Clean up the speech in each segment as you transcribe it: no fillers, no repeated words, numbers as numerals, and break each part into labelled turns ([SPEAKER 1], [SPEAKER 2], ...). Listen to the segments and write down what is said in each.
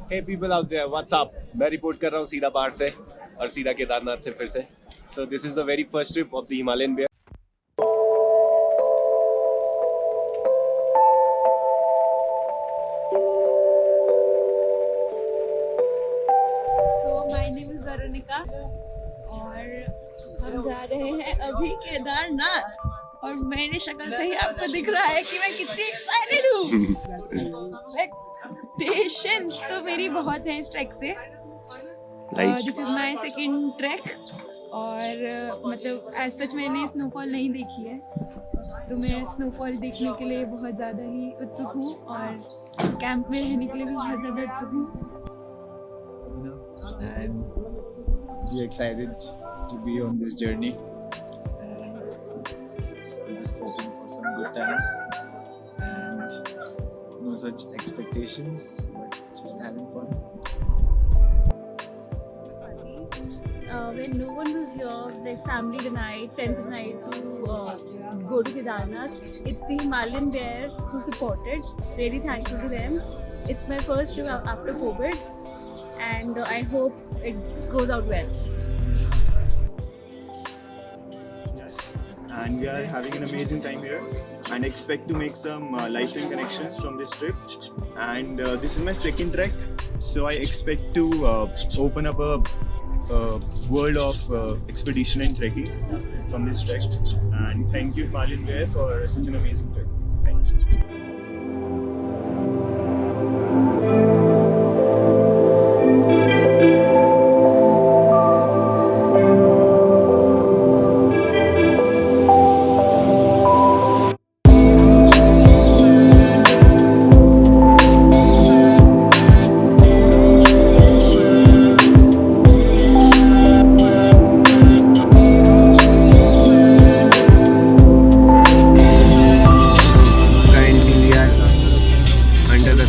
[SPEAKER 1] Hey people out there, what's up? मैं report कर रहा हूँ सीधा पहाड़ से और सीधा केदारनाथ से फिर से. So this is the very first trip of the Himalayan Bear.
[SPEAKER 2] So my name is Veronica और हम जा रहे हैं अभी केदारनाथ और मेरी शक्ल से ही आपको दिख रहा है कि मैं कितनी एक्साइटेड हूँ. पेशेंस तो मेरी बहुत है इस ट्रैक से. This is my second track और मतलब एज सच मैंने स्नोफॉल नहीं देखी है तो मैं स्नोफॉल देखने के लिए बहुत ज़्यादा ही उत्सुक हूँ और कैंप में रहने के लिए भी बहुत ज़्यादा उत्सुक हूँ.
[SPEAKER 3] And we're excited to be on this journey and we're just hoping for some good times and no such expectations but just having fun.
[SPEAKER 2] When no one was here, like family tonight, friends tonight to go to Kedarnath. It's the Himalayan Bear who supported. Really thankful to them. It's my first trip after COVID and I hope it goes out well.
[SPEAKER 4] And we are having an amazing time here and expect to make some lifetime connections from this trip. And this is my second trek, so I expect to open up a world of expedition and trekking from this trek. And thank you Himalayan Bear for such an amazing trek. Thank you.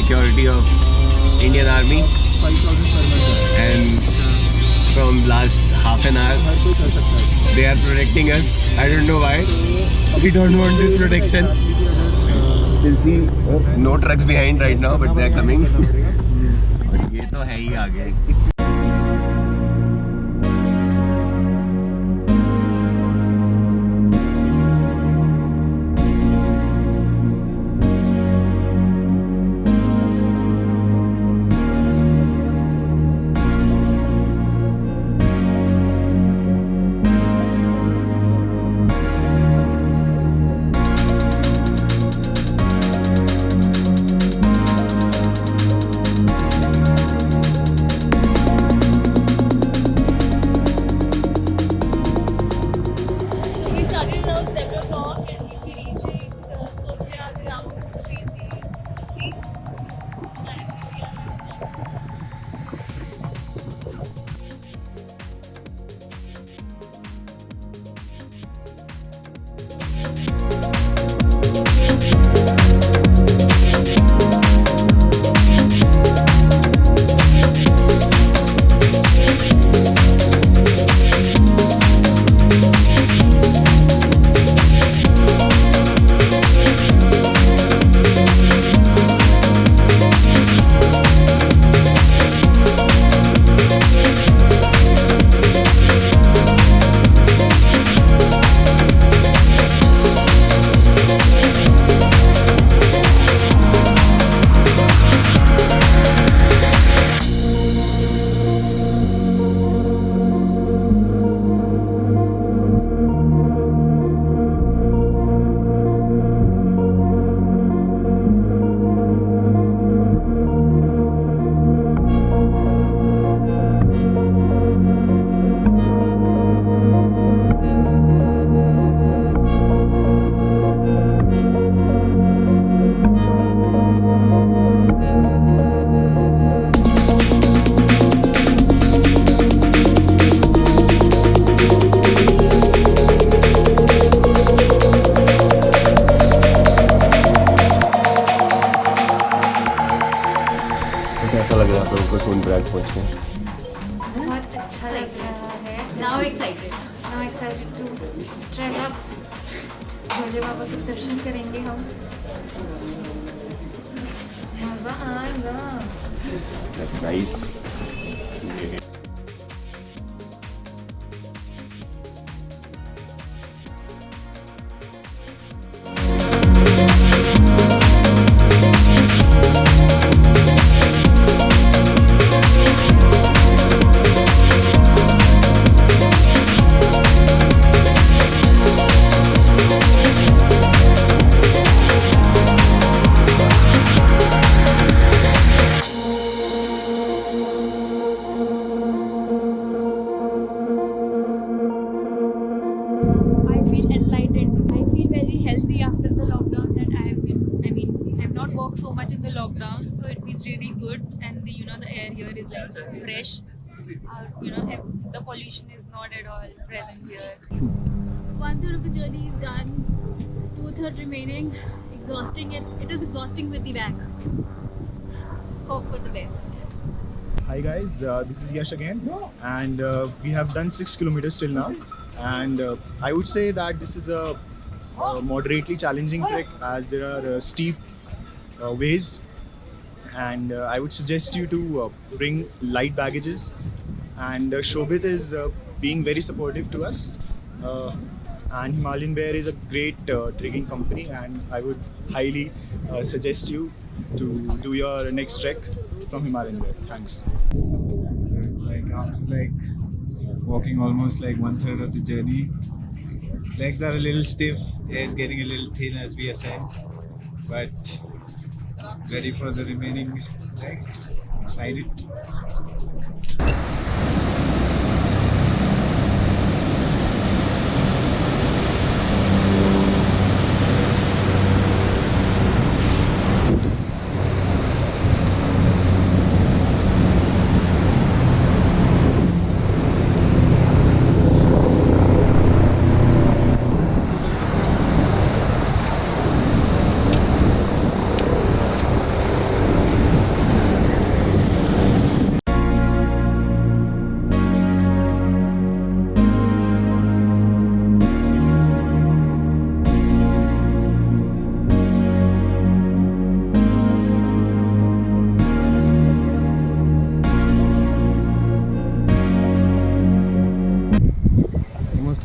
[SPEAKER 1] Security of Indian Army and from last half an hour they are protecting us. I don't know why. We don't want this protection. You'll see no trucks behind right now but they are coming. और ये तो है ही आगे. कैसा लग रहा है आप लोगों को सोनप्रयाग पहुँच के?
[SPEAKER 2] बहुत अच्छा लग रहा है. Now excited to trek up. भोले बाबा के दर्शन करेंगे हम. मजा आएगा.
[SPEAKER 1] That's nice.
[SPEAKER 2] I feel enlightened. I feel very healthy after the lockdown that I have been. I mean, I have not walked so much in the lockdown, so it feels really good. And the air here is like so fresh. The pollution is not at all present here. 1/3 of the journey is done. 2/3 remaining. Exhausting. It is exhausting with the back. Hope for the best.
[SPEAKER 4] Hi guys, this is Yash again, and we have done 6 kilometers till now, and I would say that this is a moderately challenging trek as there are steep ways, and I would suggest you to bring light baggages, and Shobit is being very supportive to us, and Himalayan Bear is a great trekking company, and I would highly suggest you to do your next trek from Himalayan Bear. Thanks.
[SPEAKER 3] Like after walking almost 1/3 of the journey, legs are a little stiff, air is getting a little thin as we ascend, but ready for the remaining trek. Excited.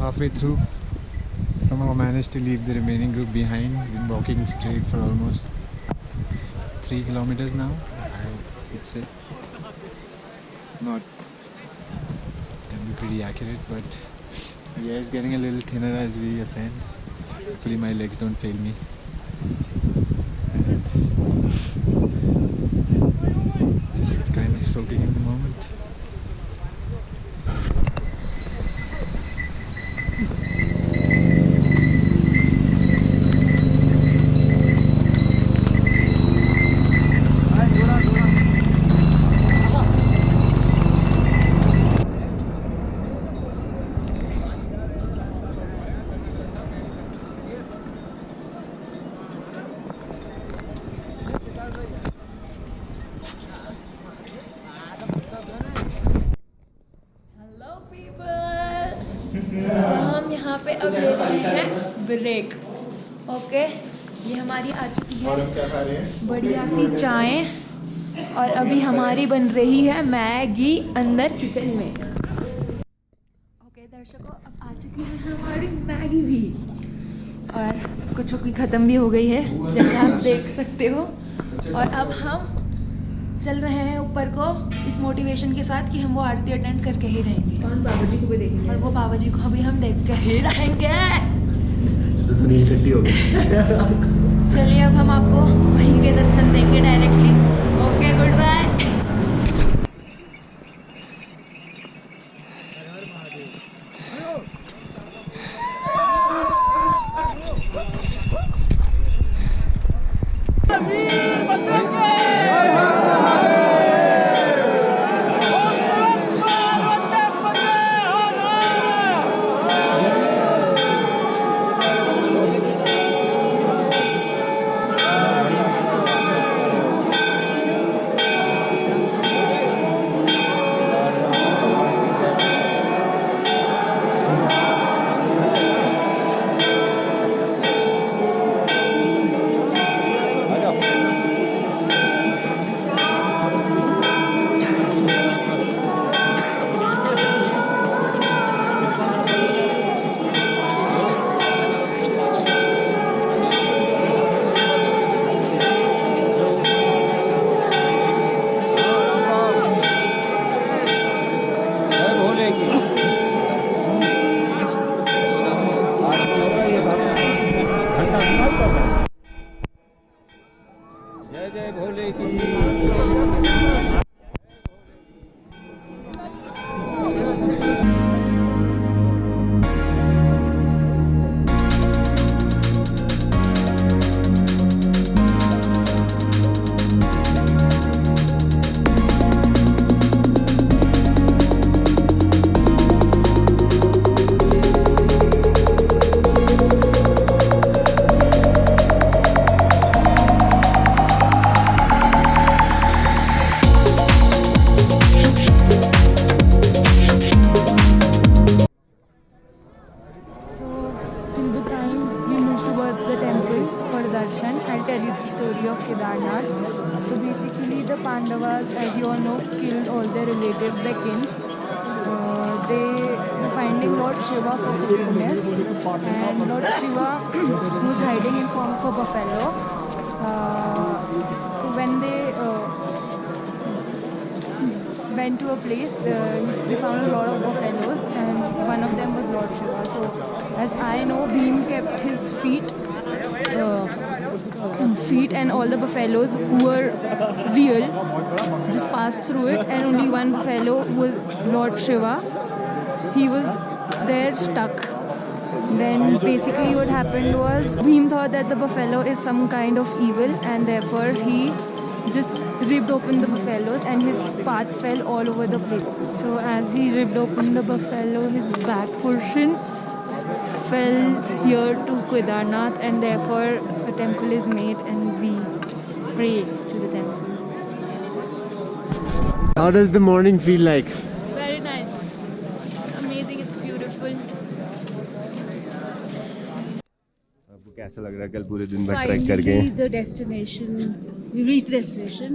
[SPEAKER 3] Halfway through, somehow managed to leave the remaining group behind. Been walking straight for almost 3 kilometers now. I would say not can be pretty accurate, but the air is getting a little thinner as we ascend. Hopefully my legs don't fail me. And just kind of soaking in the moment.
[SPEAKER 2] यहाँ पे अब ले रहे हैं break. Okay, ये हमारी आ चुकी है बढ़िया सी चाय, और अभी हमारी बन रही है मैगी अंदर किचन में। ओके दर्शकों, अब आ चुकी है हमारी मैगी भी, और कुछ की ख़त्म भी हो गई है जैसे आप देख सकते हो। और अब हम चल रहे हैं ऊपर को इस मोटिवेशन के साथ कि हम वो आरती अटेंड करके ही रहेंगे,
[SPEAKER 5] और बाबा जी को भी देखेंगे,
[SPEAKER 2] और वो बाबा जी को अभी हम देख के ही रहेंगे।
[SPEAKER 1] तो सुनील शेट्टी हो गया।
[SPEAKER 2] चलिए अब हम आपको वहीं के दर्शन देंगे directly. Okay, good bye.
[SPEAKER 5] Shiva's, as you all know, killed all their relatives, their kins. They were finding Lord Shiva for forgiveness, and Lord Shiva was hiding in form of a buffalo. So when they went to a place, they found a lot of buffaloes, and one of them was Lord Shiva. So as I know, Bhim kept his feet and all the buffaloes who were real just passed through it, and only one buffalo was Lord Shiva. He was there stuck. Then basically what happened was Bhim thought that the buffalo is some kind of evil, and therefore he just ripped open the buffaloes and his parts fell all over the place. So as he ripped open the buffalo, his back portion fell here to Kedarnath, and therefore a temple is made and we pray to the temple.
[SPEAKER 1] How does the morning feel like?
[SPEAKER 2] Very nice. It's amazing. It's beautiful.
[SPEAKER 1] आपको कैसा लग रहा है कल पूरे दिन भर track करके?
[SPEAKER 2] Finally, the destination. We reached the destination.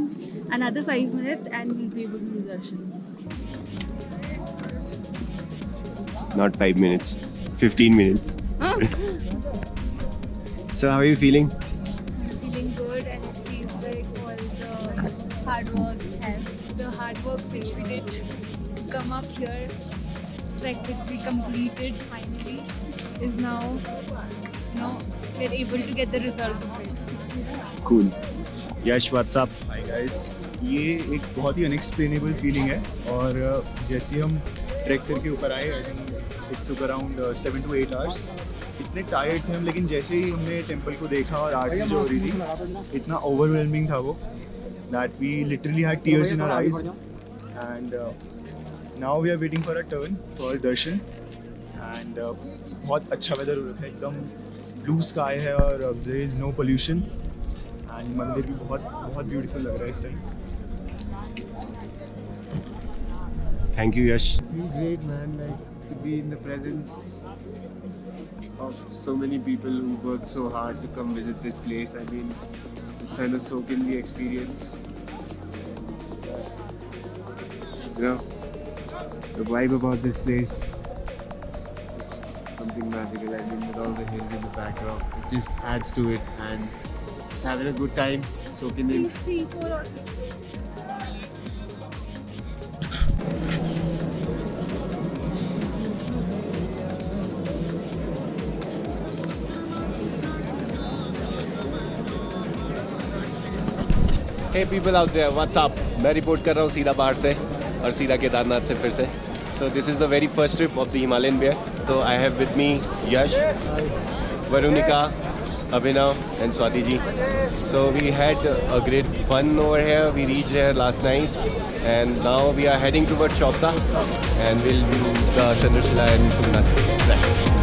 [SPEAKER 2] Another 5 minutes and we'll be able to do darshan.
[SPEAKER 1] Not 5 minutes, 15 minutes. So how are you feeling?
[SPEAKER 2] I'm feeling good, and it feels like all the hard work the hard work which we did to come up here, trek which we completed finally, is now, we're able to get the result of it.
[SPEAKER 1] Cool.
[SPEAKER 4] Yes what's up. Hi guys. ये एक बहुत ही unexplainable feeling है, और जैसे हम track करके ऊपर आए, I think it took around 7 to 8 hours. इतने टायर्ड थे हम, लेकिन जैसे ही हमने टेंपल को देखा और आरती जो हो रही थी, इतना ओवरवेलमिंग था वो, that we literally had tears in our eyes. And now we are waiting for a turn for darshan. And बहुत अच्छा वेदर हो रखा है, एकदम ब्लू स्काई है और there is no pollution. And मंदिर भी बहुत ब्यूटीफुल लग रहा है इस time.
[SPEAKER 1] Thank you, Yash.
[SPEAKER 3] Feel great, man. Like to be in the presence of so many people who worked so hard to come visit this place. I mean, just trying to soak in the experience. You know, the vibe about this place is something magical. I mean, with all the hills in the background, it just adds to it, and just having a good time, soaking in.
[SPEAKER 2] 3, 4 or
[SPEAKER 1] Hey people out there, what's up? मैं report कर रहा हूँ सीधा पहाड़ से और सीधा केदारनाथ से फिर से. So this is the very first trip of the Himalayan Bear. So I have with me Yash, Veronica, Abhinav and Swati ji. So we had a great fun over here. We reached here last night and now we are heading towards Chopta and we'll do the Chandrashila and Tungnath.